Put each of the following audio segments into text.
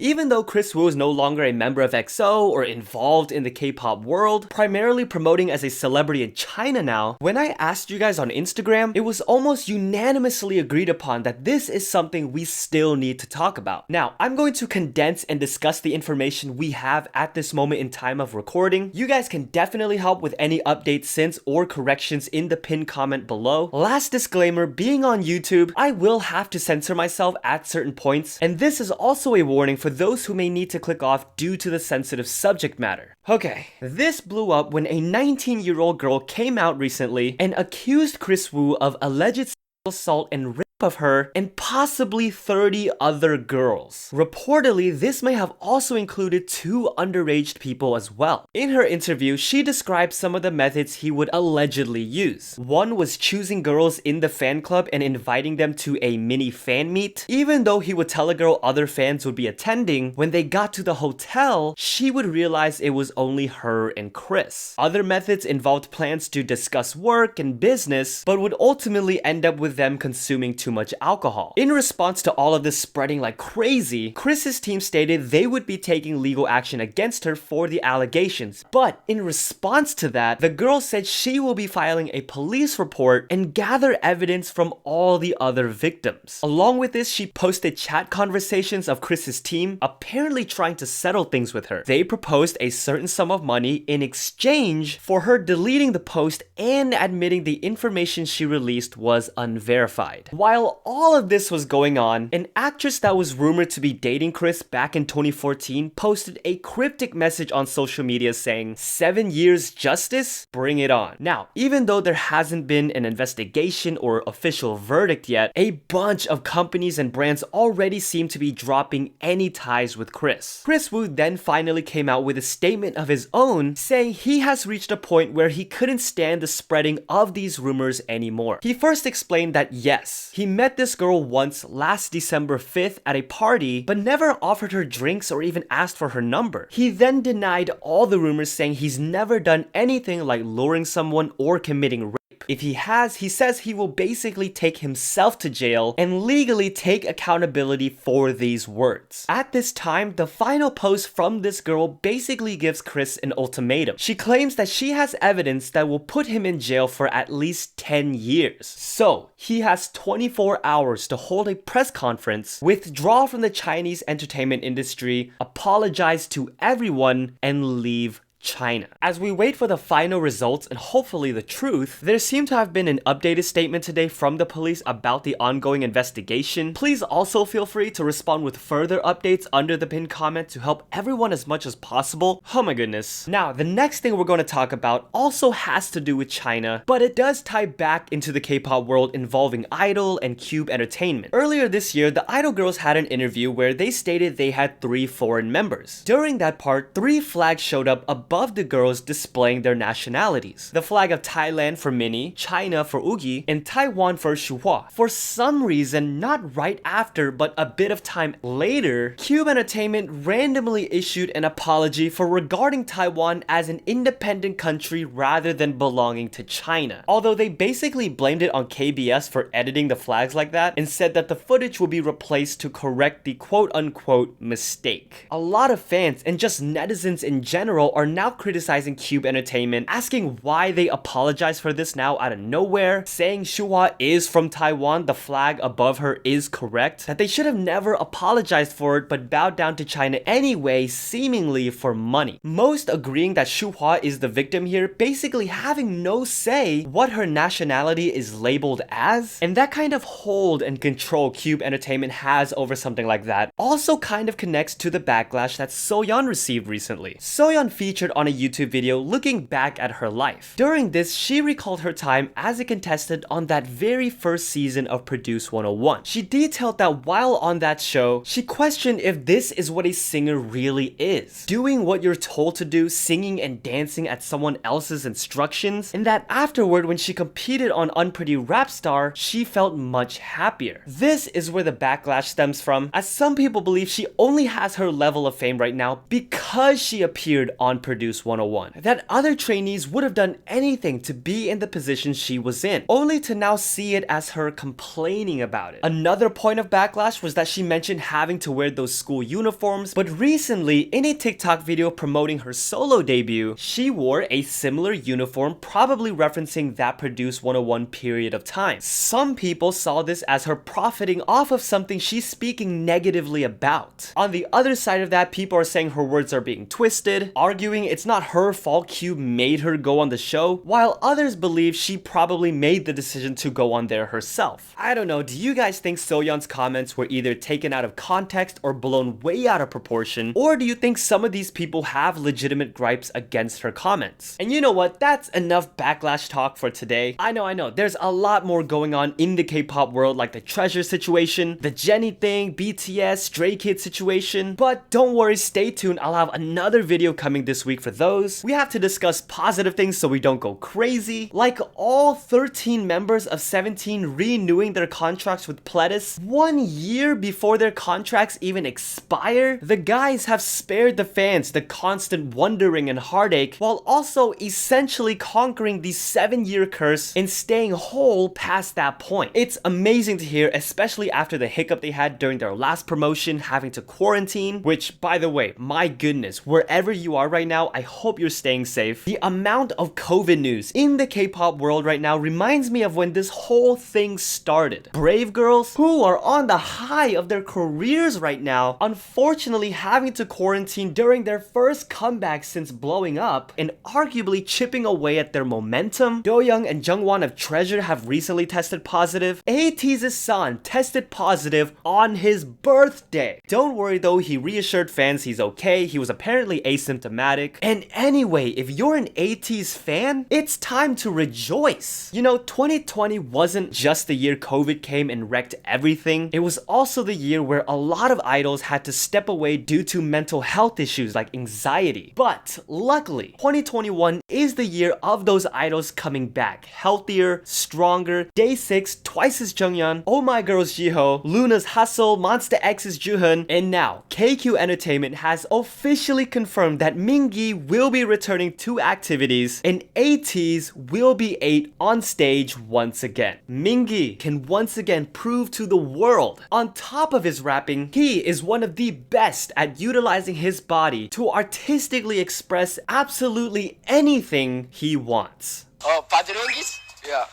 Even though Kris Wu is no longer a member of EXO or involved in the K-pop world, primarily promoting as a celebrity in China now, when I asked you guys on Instagram, it was almost unanimously agreed upon that this is something we still need to talk about. Now, I'm going to condense and discuss the information we have at this moment in time of recording. You guys can definitely help with any updates since or corrections in the pinned comment below. Last disclaimer, being on YouTube, I will have to censor myself at certain points, and this is also a warning for those who may need to click off due to the sensitive subject matter. Okay, this blew up when a 19-year-old girl came out recently and accused Kris Wu of alleged sexual assault and rape of her and possibly 30 other girls. Reportedly, this may have also included 2 underage people as well. In her interview, she described some of the methods he would allegedly use. One was choosing girls in the fan club and inviting them to a mini fan meet. Even though he would tell a girl other fans would be attending, when they got to the hotel, she would realize it was only her and Kris. Other methods involved plans to discuss work and business, but would ultimately end up with them consuming too much alcohol. In response to all of this spreading like crazy, Kris's team stated they would be taking legal action against her for the allegations. But in response to that, the girl said she will be filing a police report and gather evidence from all the other victims. Along with this, she posted chat conversations of Kris's team, apparently trying to settle things with her. They proposed a certain sum of money in exchange for her deleting the post and admitting the information she released was unverified. While all of this was going on, an actress that was rumored to be dating Kris back in 2014 posted a cryptic message on social media saying, "7 years justice? Bring it on." Now, even though there hasn't been an investigation or official verdict yet, a bunch of companies and brands already seem to be dropping any ties with Kris. Kris Wu then finally came out with a statement of his own saying he has reached a point where he couldn't stand the spreading of these rumors anymore. He first explained that yes, he met this girl once last December 5th at a party, but never offered her drinks or even asked for her number. He then denied all the rumors, saying he's never done anything like luring someone or committing rape. If he has, he says he will basically take himself to jail and legally take accountability for these words. At this time, the final post from this girl basically gives Kris an ultimatum. She claims that she has evidence that will put him in jail for at least 10 years. So, he has 24 hours to hold a press conference, withdraw from the Chinese entertainment industry, apologize to everyone, and leave China. As we wait for the final results and hopefully the truth, there seemed to have been an updated statement today from the police about the ongoing investigation. Please also feel free to respond with further updates under the pinned comment to help everyone as much as possible. Oh my goodness. Now, the next thing we're going to talk about also has to do with China, but it does tie back into the K-pop world involving I-DLE and Cube Entertainment. Earlier this year, the I-DLE girls had an interview where they stated they had 3 foreign members. During that part, 3 flags showed up above the girls displaying their nationalities. The flag of Thailand for Minnie, China for Oogie, and Taiwan for SHUHUA. For some reason, not right after, but a bit of time later, Cube Entertainment randomly issued an apology for regarding Taiwan as an independent country rather than belonging to China. Although they basically blamed it on KBS for editing the flags like that and said that the footage will be replaced to correct the quote-unquote mistake. A lot of fans and just netizens in general are now criticizing Cube Entertainment, asking why they apologize for this now out of nowhere, saying SHUHUA is from Taiwan, the flag above her is correct, that they should have never apologized for it but bowed down to China anyway, seemingly for money. Most agreeing that SHUHUA is the victim here, basically having no say what her nationality is labeled as, and that kind of hold and control Cube Entertainment has over something like that also kind of connects to the backlash that SOYEON received recently. SOYEON featured on a YouTube video looking back at her life. During this, she recalled her time as a contestant on that very first season of Produce 101. She detailed that while on that show, she questioned if this is what a singer really is. Doing what you're told to do, singing and dancing at someone else's instructions, and that afterward when she competed on Unpretty Rap Star, she felt much happier. This is where the backlash stems from, as some people believe she only has her level of fame right now because she appeared on Produce produce 101. That other trainees would have done anything to be in the position she was in, only to now see it as her complaining about it. Another point of backlash was that she mentioned having to wear those school uniforms, but recently in a TikTok video promoting her solo debut, she wore a similar uniform, probably referencing that Produce 101 period of time. Some people saw this as her profiting off of something she's speaking negatively about. On the other side of that, people are saying her words are being twisted, arguing it's not her fault Cube made her go on the show, while others believe she probably made the decision to go on there herself. I don't know, do you guys think SOYEON's comments were either taken out of context or blown way out of proportion, or do you think some of these people have legitimate gripes against her comments? And you know what, that's enough backlash talk for today. I know, there's a lot more going on in the K-pop world, like the Treasure situation, the Jennie thing, BTS, Stray Kids situation, but don't worry, stay tuned, I'll have another video coming this week for those. We have to discuss positive things so we don't go crazy, like all 13 members of 17 renewing their contracts with Pledis 1 year before their contracts even expire. The guys have spared the fans the constant wondering and heartache, while also essentially conquering the 7-year curse and staying whole past that point. It's amazing to hear, especially after the hiccup they had during their last promotion, having to quarantine, which, by the way, my goodness, wherever you are right now, I hope you're staying safe. The amount of COVID news in the K-pop world right now reminds me of when this whole thing started. Brave girls who are on the high of their careers right now, unfortunately having to quarantine during their first comeback since blowing up, and arguably chipping away at their momentum. Do-young and Jungwon of Treasure have recently tested positive. ATEEZ's son tested positive on his birthday. Don't worry though, he reassured fans he's okay, he was apparently asymptomatic. And anyway, if you're an ATEEZ fan, it's time to rejoice. You know, 2020 wasn't just the year COVID came and wrecked everything, it was also the year where a lot of idols had to step away due to mental health issues like anxiety. But luckily, 2021 is the year of those idols coming back, healthier, stronger. Day 6, Twice's Jungyeon, Oh My Girl's Jiho, Luna's Hustle, Monster X's Jooheon, and now KQ Entertainment has officially confirmed that Mingi will be returning to activities and ATEEZ will be 8 on stage once again. Mingi can once again prove to the world, on top of his rapping, he is one of the best at utilizing his body to artistically express absolutely anything he wants. Oh, Padronis? Yeah.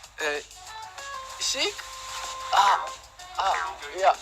Chic? Yeah.